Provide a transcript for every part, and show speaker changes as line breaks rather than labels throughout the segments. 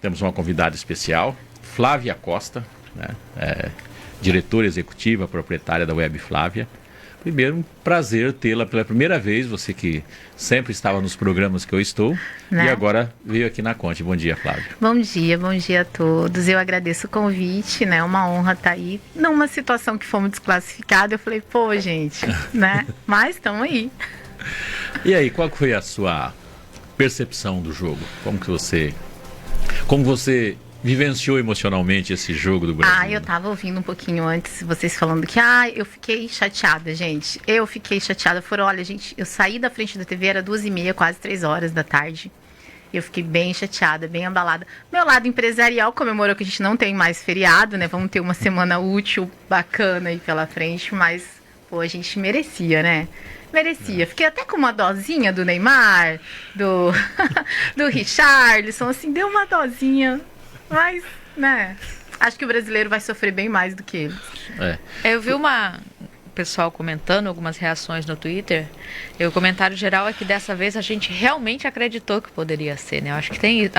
temos uma convidada especial, Flávia Costa, né? Diretora executiva, proprietária da Web Flávia. Primeiro, um prazer tê-la pela primeira vez, você que sempre estava nos programas que eu estou, né? E agora veio aqui na Conte. Bom dia, Flávia.
Bom dia a todos. Eu agradeço o convite, né? Uma honra estar aí. Numa situação que fomos desclassificados, eu falei, pô, gente, né? Mas estamos aí.
E aí, qual foi a sua percepção do jogo? Como você vivenciou emocionalmente esse jogo do Brasil?
Eu tava ouvindo um pouquinho antes vocês falando que eu fiquei chateada, gente. Eu fiquei chateada. Olha, gente, eu saí da frente da TV, era 2h30, quase 3 horas da tarde. Eu fiquei bem chateada, bem abalada. Meu lado empresarial comemorou que a gente não tem mais feriado, né? Vamos ter uma semana útil bacana aí pela frente, mas, pô, a gente merecia, né? Merecia. Fiquei até com uma dosinha do Neymar, do Richarlison, assim, deu uma dosinha. Mas, né, acho que o brasileiro vai sofrer bem mais do que eles.
Eu vi o pessoal comentando algumas reações no Twitter. E o comentário geral é que dessa vez a gente realmente acreditou que poderia ser, né? Eu acho que tem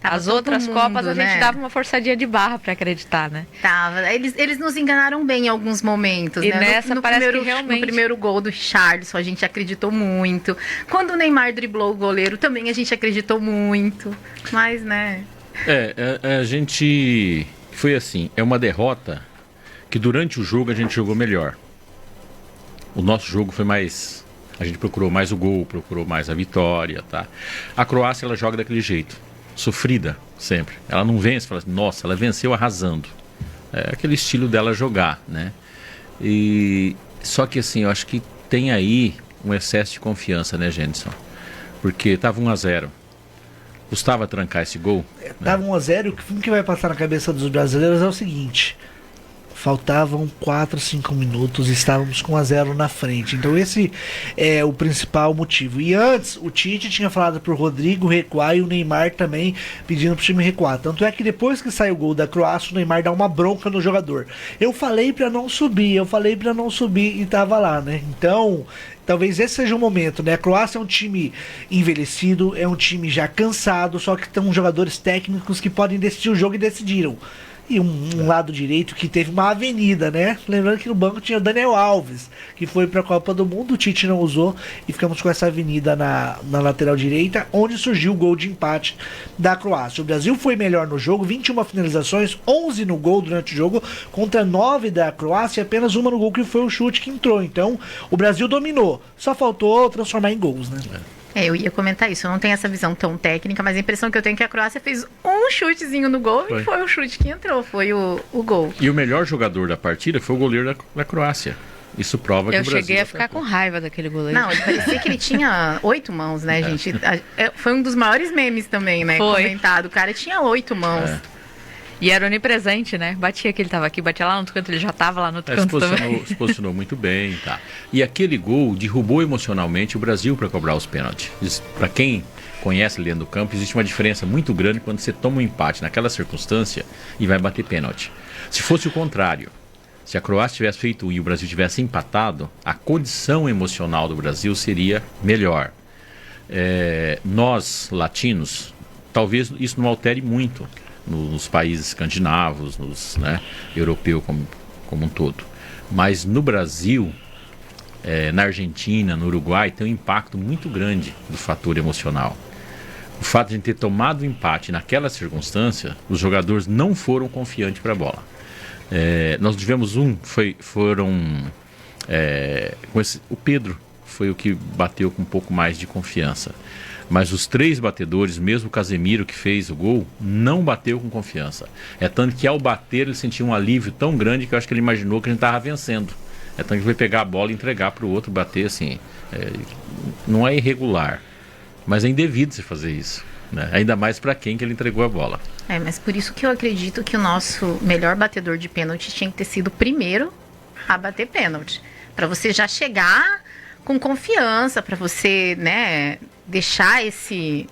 as outras Copas a gente dava uma forçadinha de barra para acreditar, né?
Tava. Eles nos enganaram bem em alguns momentos,
e
né?
Nessa parece que realmente...
No primeiro gol do Richarlison a gente acreditou muito. Quando o Neymar driblou o goleiro também a gente acreditou muito. Mas, né...
A gente... Foi assim, é uma derrota que durante o jogo a gente jogou melhor. O nosso jogo foi mais... A gente procurou mais o gol, procurou mais a vitória, tá? A Croácia, ela joga daquele jeito. Sofrida, sempre. Ela não vence e fala assim, nossa, ela venceu arrasando. É aquele estilo dela jogar, né? Só que assim, eu acho que tem aí um excesso de confiança, né, Jenison? Porque estava 1-0. Custava trancar esse gol?
Tava 1-0, o que vai passar na cabeça dos brasileiros é o seguinte: faltavam 4, 5 minutos e estávamos com 1-0 na frente. Então esse é o principal motivo. E antes, o Tite tinha falado pro Rodrigo recuar e o Neymar também pedindo pro time recuar. Tanto é que depois que sai o gol da Croácia, o Neymar dá uma bronca no jogador. Eu falei pra não subir e tava lá, né? Então... Talvez esse seja o momento, né? A Croácia é um time envelhecido, é um time já cansado, só que tem jogadores técnicos que podem decidir o jogo e decidiram. E um lado direito que teve uma avenida, né? Lembrando que no banco tinha o Daniel Alves, que foi para a Copa do Mundo, o Tite não usou e ficamos com essa avenida na lateral direita, onde surgiu o gol de empate da Croácia. O Brasil foi melhor no jogo, 21 finalizações, 11 no gol durante o jogo, contra 9 da Croácia e apenas uma no gol, que foi o chute que entrou. Então, o Brasil dominou, só faltou transformar em gols, né?
Eu ia comentar isso, eu não tenho essa visão tão técnica, mas a impressão que eu tenho é que a Croácia fez um chutezinho no gol e foi o chute que entrou, foi o gol.
E o melhor jogador da partida foi o goleiro da Croácia. Isso prova que o Brasil...
Eu cheguei a ficar com raiva daquele goleiro.
Não, parecia que ele tinha 8 mãos, né, gente? Foi um dos maiores memes também, né, comentado. O cara tinha 8 mãos.
E era onipresente, né? Batia que ele estava aqui, batia lá no outro canto, ele já estava lá no outro canto também.
Se posicionou muito bem, tá. E aquele gol derrubou emocionalmente o Brasil para cobrar os pênaltis. Para quem conhece ali dentro do campo, existe uma diferença muito grande quando você toma um empate naquela circunstância e vai bater pênalti. Se fosse o contrário, se a Croácia tivesse feito e o Brasil tivesse empatado, a condição emocional do Brasil seria melhor. Nós, latinos, talvez isso não altere muito nos países escandinavos, europeu como um todo. Mas no Brasil, na Argentina, no Uruguai, tem um impacto muito grande do fator emocional. O fato de ter tomado o empate naquela circunstância, os jogadores não foram confiantes para a bola. Nós tivemos o Pedro foi o que bateu com um pouco mais de confiança. Mas os 3 batedores, mesmo o Casemiro que fez o gol, não bateu com confiança. Tanto que ao bater ele sentiu um alívio tão grande que eu acho que ele imaginou que a gente estava vencendo. Tanto que ele foi pegar a bola e entregar para o outro bater assim. Não é irregular, mas é indevido você fazer isso, né? Ainda mais para quem que ele entregou a bola.
Mas por isso que eu acredito que o nosso melhor batedor de pênalti tinha que ter sido o primeiro a bater pênalti. Para você já chegar com confiança, para você, né,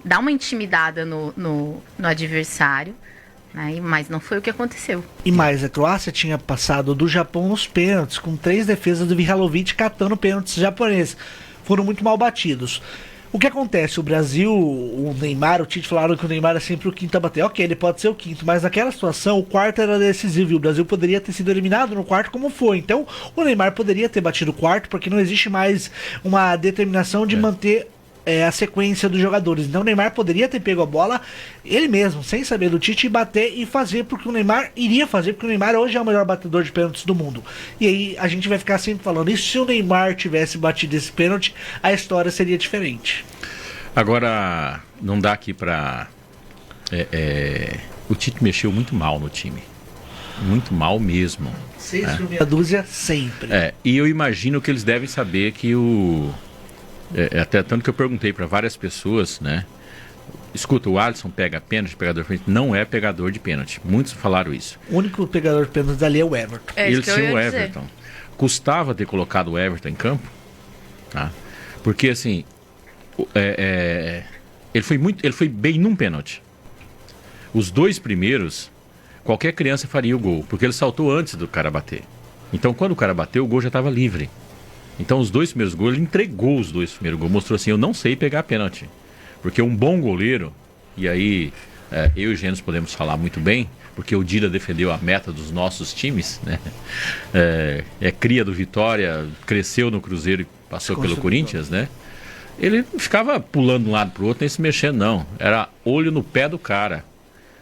dar uma intimidada no adversário, né, mas não foi o que aconteceu.
E mais, a Croácia tinha passado do Japão nos pênaltis, com 3 defesas do Mihajlovic catando pênaltis japoneses. Foram muito mal batidos. O que acontece? O Brasil, o Neymar, o Tite falaram que o Neymar é sempre o quinto a bater. Ok, ele pode ser o quinto, mas naquela situação o quarto era decisivo e o Brasil poderia ter sido eliminado no quarto como foi. Então o Neymar poderia ter batido o quarto porque não existe mais uma determinação de manter a sequência dos jogadores. Então o Neymar poderia ter pego a bola ele mesmo, sem saber do Tite, bater e fazer porque o Neymar iria fazer, porque o Neymar hoje é o melhor batedor de pênaltis do mundo. E aí a gente vai ficar sempre falando isso. Se o Neymar tivesse batido esse pênalti, a história seria diferente.
Agora, não dá aqui pra... o Tite mexeu muito mal no time. Muito mal mesmo.
6 por meia dúzia sempre.
E eu imagino que eles devem saber que até tanto que eu perguntei para várias pessoas, né? Escuta, o Alisson pega pênalti, pegador de pênalti, não é pegador de pênalti. Muitos falaram isso.
O único pegador de pênalti dali é o Everton.
Eles tinham o Everton. Custava ter colocado o Everton em campo, tá? Porque assim, ele foi bem num pênalti. Os 2 primeiros, qualquer criança faria o gol, porque ele saltou antes do cara bater. Então quando o cara bateu, o gol já estava livre. Então os 2 primeiros gols, ele entregou os 2 primeiros gols, mostrou assim, eu não sei pegar pênalti. Porque um bom goleiro, e aí eu e o Gênesis podemos falar muito bem, porque o Dida defendeu a meta dos nossos times, né? Cria do Vitória, cresceu no Cruzeiro e passou pelo Corinthians, né? Ele não ficava pulando de um lado pro outro, nem se mexendo, não. Era olho no pé do cara.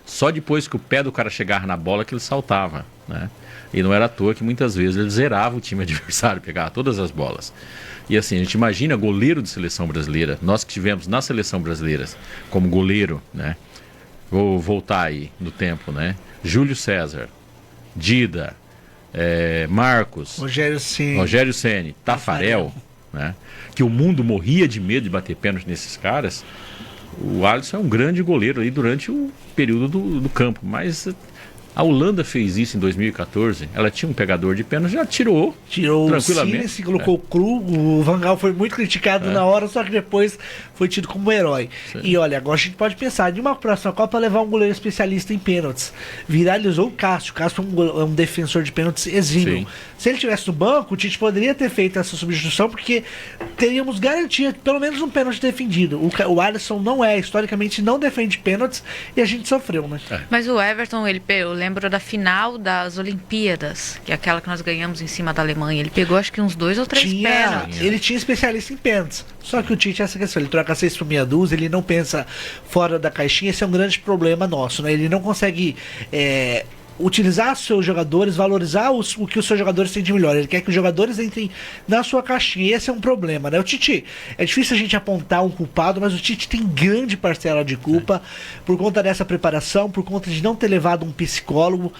Só depois que o pé do cara chegava na bola que ele saltava, né? E não era à toa que muitas vezes ele zerava o time adversário, pegava todas as bolas. E assim, a gente imagina goleiro de seleção brasileira, nós que tivemos na seleção brasileira como goleiro, né? Vou voltar aí no tempo, né? Júlio César, Dida, Marcos, Rogério Ceni, Tafarel, né? Que o mundo morria de medo de bater pênalti nesses caras. O Alisson é um grande goleiro aí durante o período do campo, mas a Holanda fez isso em 2014. Ela tinha um pegador de pênalti, já tirou tranquilamente.
O Cine colocou cru. O Van Gaal foi muito criticado na hora, só que depois foi tido como um herói. Sim. E olha, agora a gente pode pensar de uma próxima Copa levar um goleiro especialista em pênaltis. Viralizou o Cássio. O Cássio é um defensor de pênaltis exímio. Sim. Se ele estivesse no banco, o Tite poderia ter feito essa substituição, porque teríamos garantia de pelo menos um pênalti defendido. O Alisson historicamente não defende pênaltis e a gente sofreu, né?
Mas o Everton, eu lembro da final das Olimpíadas, que é aquela que nós ganhamos em cima da Alemanha. Ele pegou acho que uns 2 ou 3 pênaltis.
Ele tinha especialista em pênaltis. Só que o Tite é essa questão, ele troca 6 por meia dúzia, ele não pensa fora da caixinha. Esse é um grande problema nosso, né? Ele não consegue utilizar os seus jogadores, valorizar o que os seus jogadores têm de melhor. Ele quer que os jogadores entrem na sua caixinha, e esse é um problema, né? O Tite, é difícil a gente apontar um culpado, mas o Tite tem grande parcela de culpa por conta dessa preparação, por conta de não ter levado um psicólogo.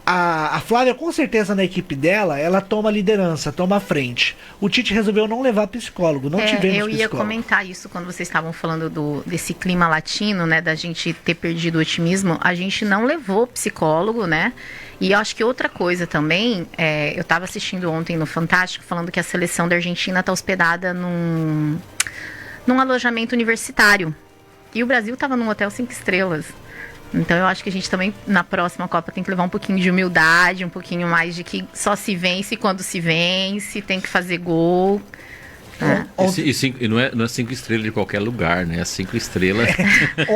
A Flávia, com certeza, na equipe dela, ela toma liderança, toma a frente. O Tite resolveu não levar psicólogo, não tivemos psicólogo.
Eu ia comentar isso quando vocês estavam falando desse clima latino, né, da gente ter perdido o otimismo. A gente não levou psicólogo, né? E eu acho que outra coisa também, eu estava assistindo ontem no Fantástico, falando que a seleção da Argentina está hospedada num alojamento universitário. E o Brasil estava num hotel 5 estrelas. Então eu acho que a gente também, na próxima Copa, tem que levar um pouquinho de humildade, um pouquinho mais de que só se vence quando se vence, tem que fazer gol.
E não é 5 estrelas de qualquer lugar, né? É 5 estrelas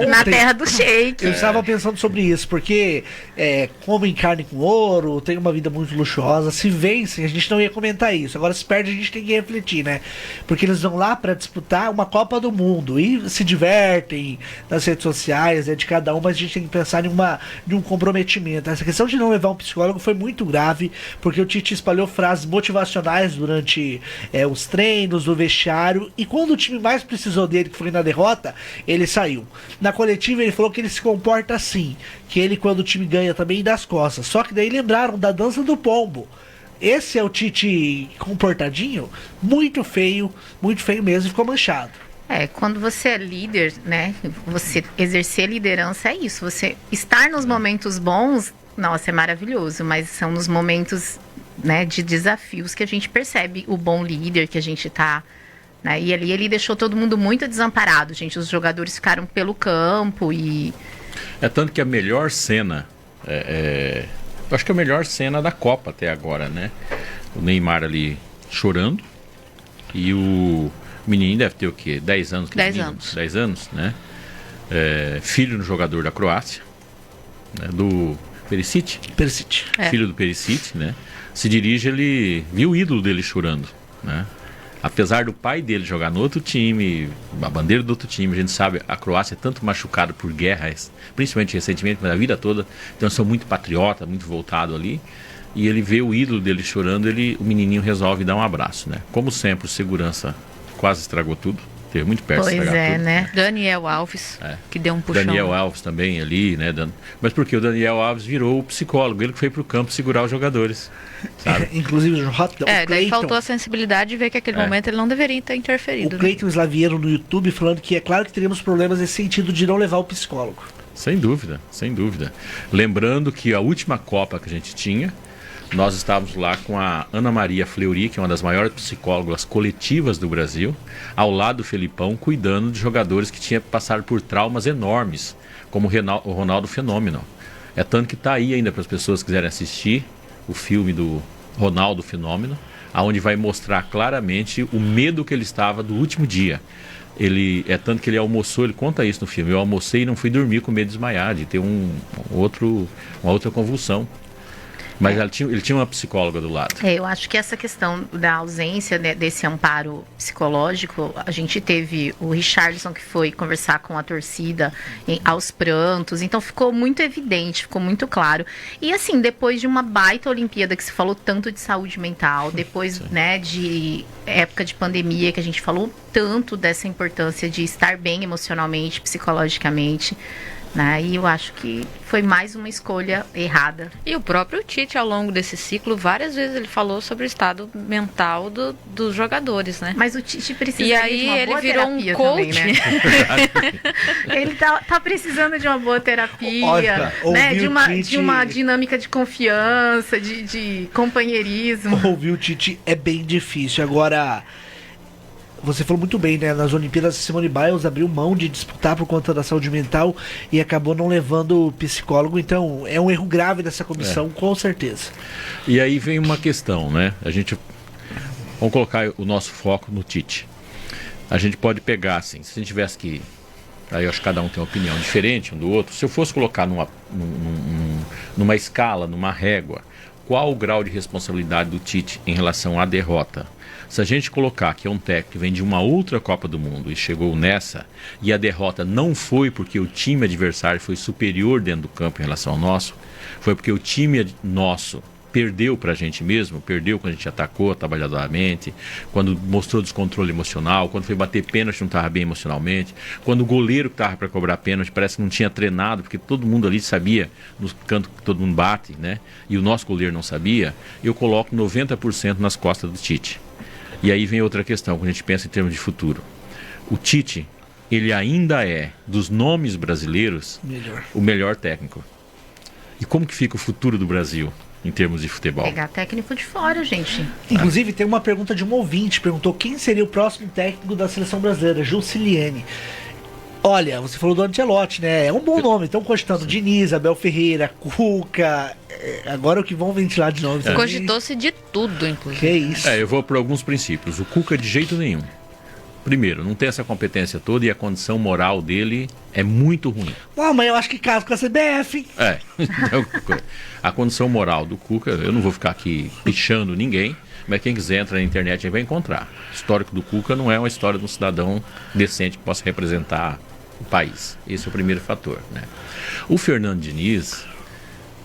na terra do Sheik.
Eu estava pensando sobre isso, porque comem carne com ouro, tem uma vida muito luxuosa. Se vencem, a gente não ia comentar isso. Agora, se perde, a gente tem que refletir, né? Porque eles vão lá para disputar uma Copa do Mundo e se divertem nas redes sociais, de cada um, mas a gente tem que pensar em um comprometimento. Essa questão de não levar um psicólogo foi muito grave, porque o Tite espalhou frases motivacionais durante os treinos, do vestiário, e quando o time mais precisou dele, que foi na derrota, ele saiu. Na coletiva ele falou que ele se comporta assim, que ele quando o time ganha também dá as costas, só que daí lembraram da dança do pombo. Esse é o Tite comportadinho, muito feio mesmo, e ficou manchado.
Quando você é líder, né, você exercer liderança é isso, você estar nos momentos bons, nossa, é maravilhoso, mas são nos momentos, né, de desafios que a gente percebe o bom líder que a gente tá, né, e ali ele deixou todo mundo muito desamparado, gente, os jogadores ficaram pelo campo e...
tanto que a melhor cena, eu acho que a melhor cena da Copa até agora, né, o Neymar ali chorando e O menininho deve ter o quê? 10 anos?
10 anos.
10 anos, né? Filho do jogador da Croácia, né? Do Perisic. Filho do Perisic, né? Se dirige, ele viu o ídolo dele chorando, né? Apesar do pai dele jogar no outro time, a bandeira do outro time, a gente sabe, a Croácia é tanto machucada por guerras, principalmente recentemente, mas a vida toda, então eu sou muito patriota, muito voltado ali, e ele vê o ídolo dele chorando, o menininho resolve dar um abraço, né? Como sempre, o segurança quase estragou tudo, teve muito perto de estragar tudo.
Né?
Daniel Alves, que deu um puxão.
Daniel Alves também ali, né? Mas porque o Daniel Alves virou o psicólogo, ele que foi pro campo segurar os jogadores, sabe?
Inclusive o
daí faltou a sensibilidade de ver que naquele momento ele não deveria ter interferido.
O Cleiton Slaviero no YouTube falando que é claro que teríamos problemas nesse sentido de não levar o psicólogo.
Sem dúvida, sem dúvida. Lembrando que a última Copa que a gente tinha, nós estávamos lá com a Ana Maria Fleury, que é uma das maiores psicólogas coletivas do Brasil, ao lado do Felipão, cuidando de jogadores que tinham passado por traumas enormes, como o Ronaldo Fenômeno. É tanto que está aí ainda para as pessoas que quiserem assistir o filme do Ronaldo Fenômeno, onde vai mostrar claramente o medo que ele estava do último dia. É tanto que ele almoçou, ele conta isso no filme, eu almocei e não fui dormir com medo de desmaiar, de ter uma outra convulsão. Mas ele tinha uma psicóloga do lado.
Eu acho que essa questão da ausência, né, desse amparo psicológico, a gente teve o Richarlison que foi conversar com a torcida aos prantos, então ficou muito evidente, ficou muito claro. E assim, depois de uma baita Olimpíada que se falou tanto de saúde mental, depois né, de época de pandemia que a gente falou tanto dessa importância de estar bem emocionalmente, psicologicamente, né? E eu acho que foi mais uma escolha errada.
E o próprio Tite, ao longo desse ciclo, várias vezes ele falou sobre o estado mental dos jogadores, né?
Mas o Tite precisa
de uma boa terapia. E aí ele virou um coach.
Também, né? Ele tá precisando de uma boa terapia, né? De uma dinâmica de confiança, de companheirismo.
Ouvir o Tite é bem difícil. Agora, você falou muito bem, né? Nas Olimpíadas, Simone Biles abriu mão de disputar por conta da saúde mental e acabou não levando o psicólogo. Então, é um erro grave dessa comissão, com certeza.
E aí vem uma questão, né? Vamos colocar o nosso foco no Tite. A gente pode pegar, assim, se a gente tivesse que... Aí eu acho que cada um tem uma opinião diferente um do outro. Se eu fosse colocar numa escala, numa régua, qual o grau de responsabilidade do Tite em relação à derrota? Se a gente colocar que é um técnico que vem de uma outra Copa do Mundo e chegou nessa, e a derrota não foi porque o time adversário foi superior dentro do campo em relação ao nosso, foi porque o time nosso perdeu pra gente mesmo, perdeu quando a gente atacou trabalhadoramente, quando mostrou descontrole emocional, quando foi bater pênalti não estava bem emocionalmente, quando o goleiro que estava para cobrar pênalti parece que não tinha treinado, porque todo mundo ali sabia no canto que todo mundo bate, né? E o nosso goleiro não sabia, eu coloco 90% nas costas do Tite. E aí vem outra questão, quando a gente pensa em termos de futuro. O Tite, ele ainda é, dos nomes brasileiros, o melhor técnico. E como que fica o futuro do Brasil em termos de futebol?
Pegar técnico de fora, gente.
Inclusive, tem uma pergunta de um ouvinte, perguntou quem seria o próximo técnico da seleção brasileira, Juciliene. Olha, você falou do Ancelotti, né? É um bom nome. Estão cogitando Diniz, Abel Ferreira, Cuca. Agora o que vão ventilar de novo.
Cogitou-se de tudo, inclusive.
Que isso.
Eu vou por alguns princípios. O Cuca de jeito nenhum. Primeiro, não tem essa competência toda e a condição moral dele é muito ruim.
Mas eu acho que caso com a CBF.
Então, a condição moral do Cuca, eu não vou ficar aqui pichando ninguém, mas quem quiser entrar na internet aí vai encontrar. O histórico do Cuca não é uma história de um cidadão decente que possa representar o país. Esse é o primeiro fator, né? O Fernando Diniz,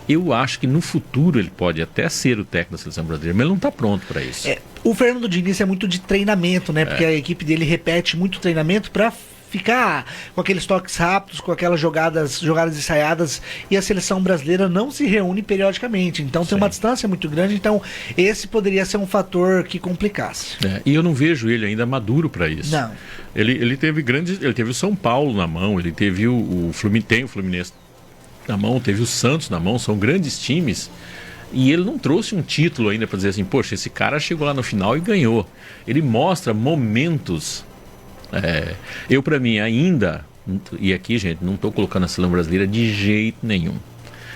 eu acho que no futuro ele pode até ser o técnico da seleção brasileira, mas ele não está pronto para isso.
O Fernando Diniz é muito de treinamento, né? Porque a equipe dele repete muito treinamento para ficar com aqueles toques rápidos, com aquelas jogadas ensaiadas, e a seleção brasileira não se reúne periodicamente. Então tem uma distância muito grande, então esse poderia ser um fator que complicasse.
E eu não vejo ele ainda maduro para isso.
Não.
Ele teve o São Paulo na mão, ele teve o Fluminense na mão, teve o Santos na mão, são grandes times, e ele não trouxe um título ainda para dizer assim, poxa, esse cara chegou lá no final e ganhou. Ele mostra momentos. Eu, para mim, ainda, e aqui, gente, não estou colocando a seleção brasileira de jeito nenhum.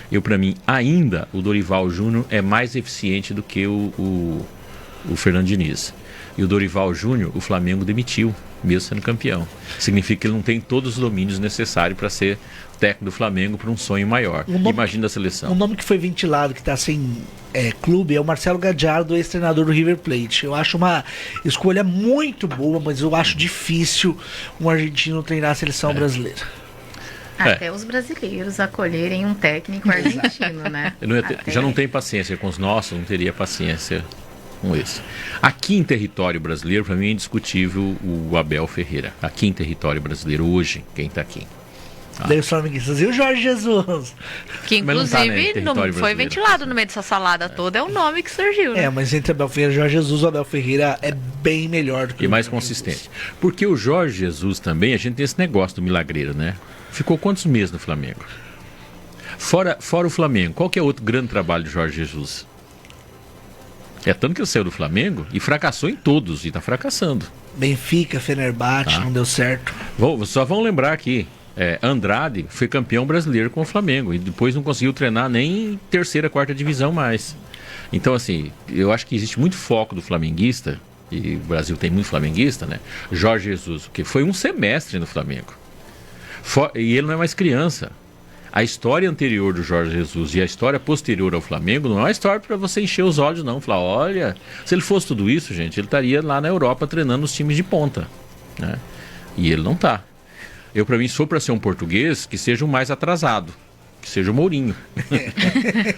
Eu, para mim, ainda, o Dorival Júnior é mais eficiente do que o Fernando Diniz. E o Dorival Júnior, o Flamengo demitiu, mesmo sendo campeão. Significa que ele não tem todos os domínios necessários para ser técnico do Flamengo para um sonho maior. Imagina a seleção.
Um nome que foi ventilado, que está sem clube, é o Marcelo Gallardo, ex-treinador do River Plate. Eu acho uma escolha muito boa, mas eu acho difícil um argentino treinar a seleção brasileira.
Até os brasileiros acolherem um técnico argentino, né?
Já não tem paciência com os nossos, não teria paciência com esse. Aqui em território brasileiro, para mim é indiscutível o Abel Ferreira. Aqui em território brasileiro, hoje, quem está aqui.
Daí os flamenguistas. E o Jorge Jesus?
Que inclusive não foi ventilado no meio dessa salada toda, é o nome que surgiu, né?
Mas entre Abel Ferreira e Jorge Jesus, o Abel Ferreira é bem melhor do que
o mais consistente. Porque o Jorge Jesus também, a gente tem esse negócio do milagreiro, né? Ficou quantos meses no Flamengo? Fora o Flamengo, qual que é outro grande trabalho de Jorge Jesus? É tanto que ele saiu do Flamengo e fracassou em todos, e está fracassando.
Benfica, Fenerbahçe, não deu certo.
Só vão lembrar aqui, Andrade foi campeão brasileiro com o Flamengo e depois não conseguiu treinar nem terceira, quarta divisão mais. Então, assim, eu acho que existe muito foco do flamenguista, e o Brasil tem muito flamenguista, né? Jorge Jesus, que foi um semestre no Flamengo. E ele não é mais criança. A história anterior do Jorge Jesus e a história posterior ao Flamengo não é uma história para você encher os olhos, não. Falar, olha, se ele fosse tudo isso, gente, ele estaria lá na Europa treinando os times de ponta, né? E ele não está. Eu, para mim, sou para ser um português que seja o mais atrasado, que seja o Mourinho.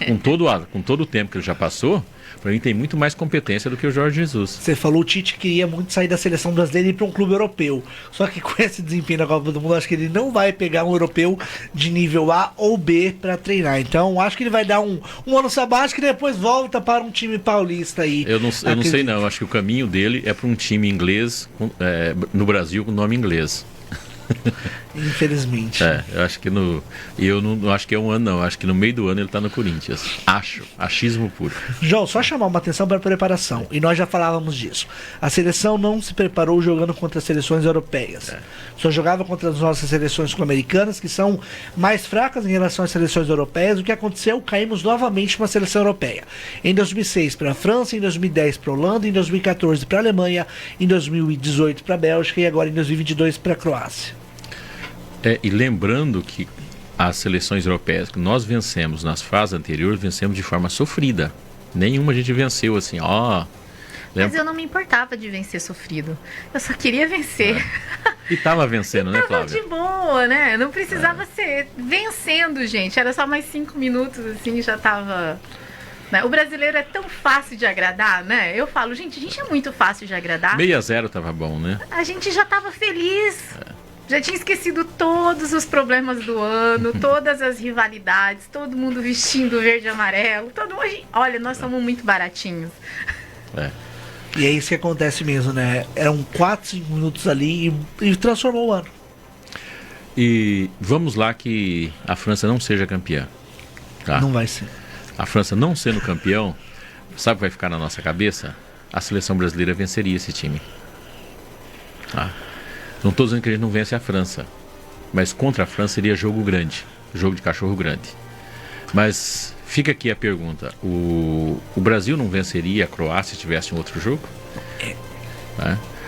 com todo o tempo que ele já passou, para mim tem muito mais competência do que o Jorge Jesus.
Você falou, o Tite queria muito sair da seleção brasileira e ir para um clube europeu. Só que com esse desempenho na Copa do Mundo, acho que ele não vai pegar um europeu de nível A ou B para treinar. Então, acho que ele vai dar um ano sabático e depois volta para um time paulista aí.
Eu não sei não, acho que o caminho dele é para um time inglês, no Brasil com nome inglês.
Infelizmente.
Eu acho que eu não acho que é um ano, não. Acho que no meio do ano ele está no Corinthians. Achismo puro.
João, só chamar uma atenção para a preparação. E nós já falávamos disso. A seleção não se preparou jogando contra as seleções europeias. Só jogava contra as nossas seleções sul-americanas, que são mais fracas em relação às seleções europeias. O que aconteceu? Caímos novamente para a seleção europeia. Em 2006 para a França, em 2010 para a Holanda, em 2014 para a Alemanha, em 2018 para a Bélgica e agora em 2022 para a Croácia.
E lembrando que as seleções europeias que nós vencemos nas fases anteriores, vencemos de forma sofrida. Nenhuma a gente venceu assim,
Mas eu não me importava de vencer sofrido. Eu só queria vencer.
E tava vencendo, né, Flávia?
Tava de boa, né? Não precisava ser vencendo, gente. Era só mais 5 minutos, assim, já tava... O brasileiro é tão fácil de agradar, né? Eu falo, gente, a gente é muito fácil de agradar.
6-0 tava bom, né?
A gente já tava feliz. Já tinha esquecido todos os problemas do ano, todas as rivalidades, todo mundo vestindo verde e amarelo. Olha, nós somos muito baratinhos.
E é isso que acontece mesmo, né? Eram 4, 5 minutos ali e transformou o ano.
E vamos lá que a França não seja campeã. Tá?
Não vai ser.
A França não sendo campeão, sabe o que vai ficar na nossa cabeça? A seleção brasileira venceria esse time. Tá? Não estou dizendo que a gente não vence a França, mas contra a França seria jogo grande, jogo de cachorro grande. Mas fica aqui a pergunta, o Brasil não venceria a Croácia se tivesse um outro jogo?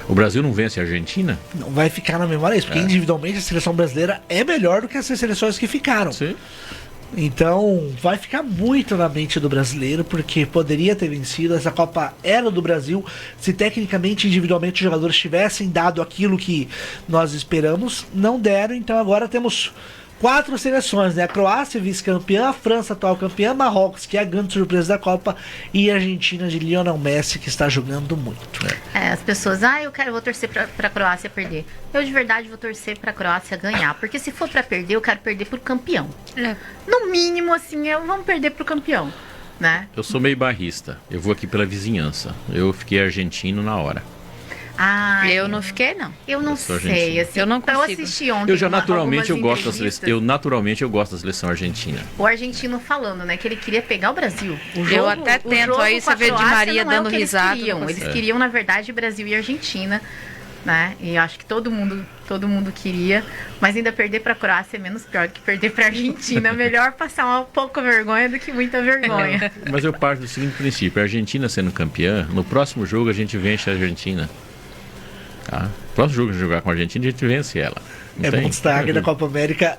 O Brasil não vence a Argentina?
Não vai ficar na memória isso, porque individualmente a seleção brasileira é melhor do que essas seleções que ficaram.
Sim.
Então vai ficar muito na mente do brasileiro, porque poderia ter vencido. Essa Copa era do Brasil se tecnicamente, individualmente, os jogadores tivessem dado aquilo que nós esperamos. Não deram, então agora temos 4 seleções, né? A Croácia, vice-campeã, a França, atual campeã, Marrocos, que é a grande surpresa da Copa, e a Argentina de Lionel Messi, que está jogando muito.
As pessoas, vou torcer pra Croácia perder. Eu de verdade vou torcer pra Croácia ganhar, porque se for pra perder, eu quero perder pro campeão. No mínimo, assim, vamos perder pro campeão, né?
Eu sou meio barrista, eu vou aqui pela vizinhança. Eu fiquei argentino na hora.
Eu não fiquei, não.
Eu não sei, assim,
eu não consigo.
Eu assisti ontem.
Eu gosto da seleção. Eu gosto da seleção argentina.
O argentino falando, né, que ele queria pegar o Brasil.
Eu até tento, aí você vê Di Maria dando risada.
Eles queriam, na verdade, Brasil e Argentina. né? E eu acho que todo mundo queria, mas ainda perder para a Croácia é menos pior do que perder para a Argentina. Melhor passar um pouco vergonha do que muita vergonha.
Mas eu parto do seguinte princípio: a Argentina sendo campeã, no próximo jogo a gente vence a Argentina. Tá? No próximo jogo que a gente jogar com a Argentina, a gente vence ela.
É bom destaque da Copa América.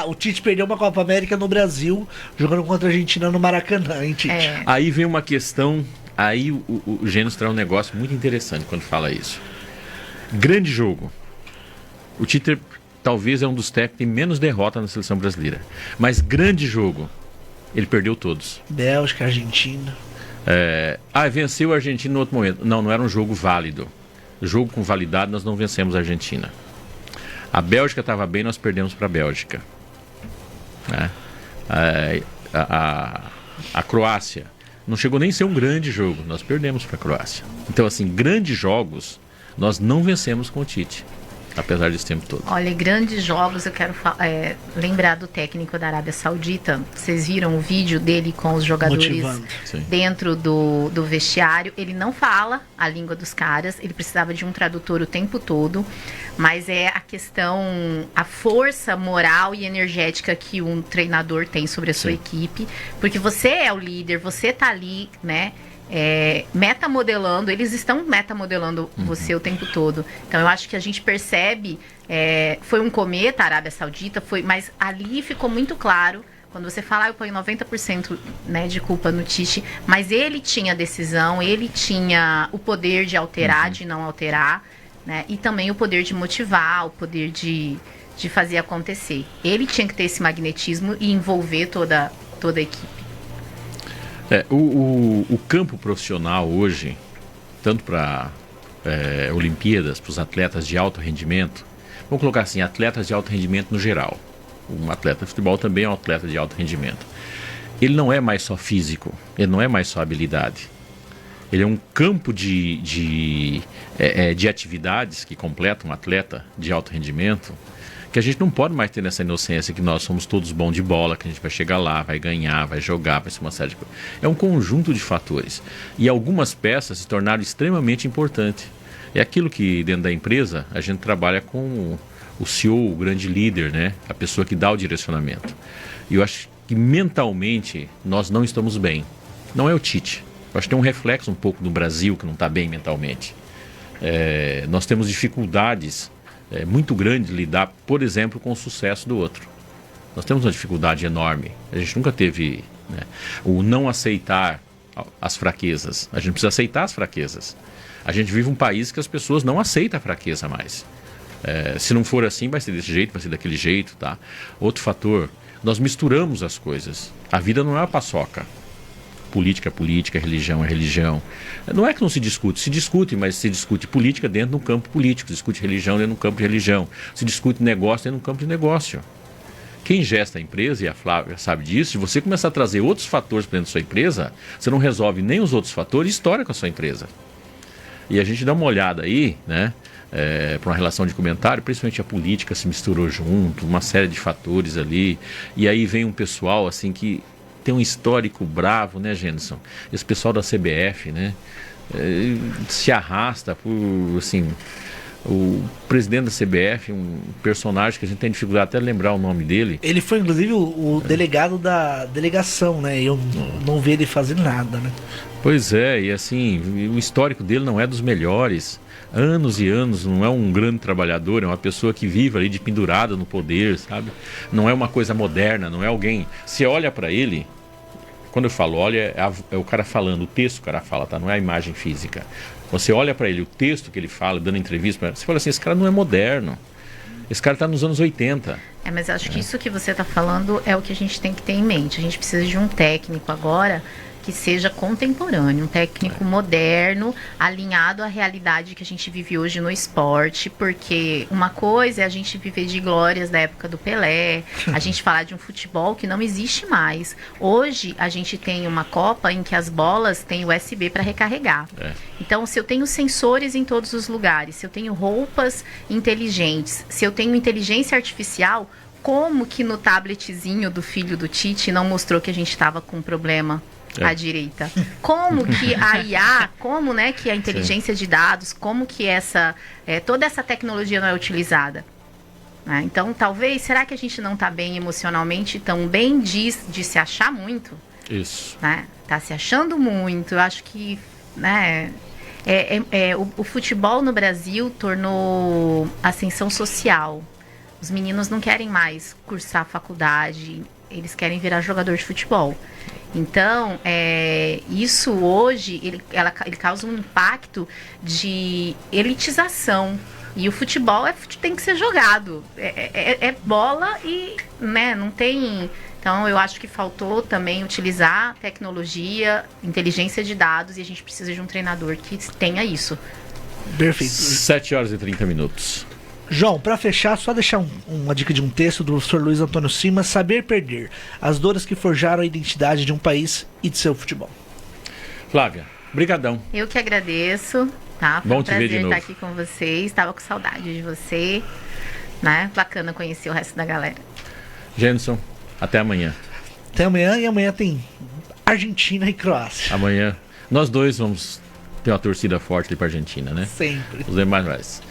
O Tite perdeu uma Copa América no Brasil, jogando contra a Argentina no Maracanã, hein, Tite?
Aí vem uma questão, aí o Gênesis traz um negócio muito interessante quando fala isso. Grande jogo. O Tite talvez é um dos técnicos que tem menos derrota na seleção brasileira. Mas grande jogo, ele perdeu todos.
Bélgica, Argentina.
Venceu a Argentina no outro momento. Não era um jogo válido. Jogo com validade, nós não vencemos a Argentina. A Bélgica estava bem, nós perdemos para a Bélgica. A Croácia não chegou nem a ser um grande jogo, nós perdemos para a Croácia. Então, assim, grandes jogos nós não vencemos com o Tite, apesar desse tempo todo.
Olha, grandes jogos, eu quero lembrar do técnico da Arábia Saudita. Vocês viram o vídeo dele com os jogadores dentro do vestiário. Ele não fala a língua dos caras, ele precisava de um tradutor o tempo todo, mas é a questão, a força moral e energética que um treinador tem sobre a sua equipe, porque você é o líder, você tá ali, né? Metamodelando, eles estão metamodelando você o tempo todo. Então eu acho que a gente percebe, foi um cometa a Arábia Saudita, mas ali ficou muito claro, quando você fala, eu ponho 90%, né, de culpa no Tite, mas ele tinha decisão, ele tinha o poder de alterar, de não alterar, né, e também o poder de motivar, o poder de fazer acontecer. Ele tinha que ter esse magnetismo e envolver toda a equipe.
O campo profissional hoje, tanto para Olimpíadas, para os atletas de alto rendimento, vamos colocar assim, atletas de alto rendimento no geral. Um atleta de futebol também é um atleta de alto rendimento. Ele não é mais só físico, ele não é mais só habilidade. Ele é um campo de atividades que completa um atleta de alto rendimento, que a gente não pode mais ter nessa inocência que nós somos todos bons de bola, que a gente vai chegar lá, vai ganhar, vai jogar, vai ser uma série de coisas. É um conjunto de fatores. E algumas peças se tornaram extremamente importantes. É aquilo que dentro da empresa a gente trabalha com o CEO, o grande líder, né? A pessoa que dá o direcionamento. E eu acho que mentalmente nós não estamos bem. Não é o Tite. Eu acho que tem um reflexo um pouco do Brasil que não está bem mentalmente. Nós temos dificuldades muito grande de lidar, por exemplo, com o sucesso do outro. Nós temos uma dificuldade enorme. A gente nunca teve, né, o não aceitar as fraquezas. A gente precisa aceitar as fraquezas. A gente vive um país que as pessoas não aceitam a fraqueza mais. Se não for assim, vai ser desse jeito, vai ser daquele jeito, tá? Outro fator, nós misturamos as coisas. A vida não é uma paçoca. Política é política, religião é religião. Não é que não se discute, mas se discute política dentro de um campo político, se discute religião dentro de um campo de religião, se discute negócio dentro de um campo de negócio. Quem gesta a empresa, e a Flávia sabe disso, se você começar a trazer outros fatores para dentro da sua empresa, você não resolve nem os outros fatores e estoura com a sua empresa. E a gente dá uma olhada aí, né, para uma relação de comentário, principalmente a política se misturou junto, uma série de fatores ali, e aí vem um pessoal assim que tem um histórico bravo, né, Jenson? Esse pessoal da CBF, né, se arrasta por, assim, o presidente da CBF, um personagem que a gente tem dificuldade até de lembrar o nome dele.
Ele foi, inclusive, o delegado da delegação, né? Eu não vi ele fazer nada, né?
Pois é, e assim, o histórico dele não é dos melhores. Anos e anos, não é um grande trabalhador, é uma pessoa que vive ali de pendurada no poder, sabe? Não é uma coisa moderna, não é alguém... Você olha para ele, quando eu falo olha, é o cara falando, o texto que o cara fala, tá? Não é a imagem física. Você olha para ele, o texto que ele fala, dando entrevista, você fala assim, esse cara não é moderno. Esse cara está nos anos 80.
Mas acho que isso que você está falando é o que a gente tem que ter em mente. A gente precisa de um técnico agora que seja contemporâneo, um técnico moderno, alinhado à realidade que a gente vive hoje no esporte, porque uma coisa é a gente viver de glórias da época do Pelé, a gente falar de um futebol que não existe mais. Hoje a gente tem uma Copa em que as bolas têm USB para recarregar. Então, se eu tenho sensores em todos os lugares, se eu tenho roupas inteligentes, se eu tenho inteligência artificial, como que no tabletzinho do filho do Tite não mostrou que a gente estava com um problema à direita. Como que a IA, como, né, que a inteligência de dados, como que toda essa tecnologia não é utilizada? Né? Então, talvez, será que a gente não está bem emocionalmente, tão bem de se achar muito?
Isso.
Né? Tá se achando muito. Eu acho que, né, o futebol no Brasil tornou ascensão social. Os meninos não querem mais cursar faculdade, eles querem virar jogador de futebol. Então, isso hoje, ele causa um impacto de elitização. E o futebol tem que ser jogado. É bola e, né, não tem... Então, eu acho que faltou também utilizar tecnologia, inteligência de dados, e a gente precisa de um treinador que tenha isso.
Perfeito.
7h30.
João, para fechar, só deixar uma dica de um texto do professor Luiz Antônio Simas, Saber Perder, as dores que forjaram a identidade de um país e de seu futebol.
Flávia, brigadão.
Eu que agradeço, tá? Foi
Bom
um
te ver de
prazer
novo.
estar aqui com vocês, estava com saudade de você, né? Bacana conhecer o resto da galera.
Jenson, até amanhã.
Até amanhã, e amanhã tem Argentina e Croácia.
Amanhã nós dois vamos ter uma torcida forte ali pra Argentina, né?
Sempre.
Os demais mais.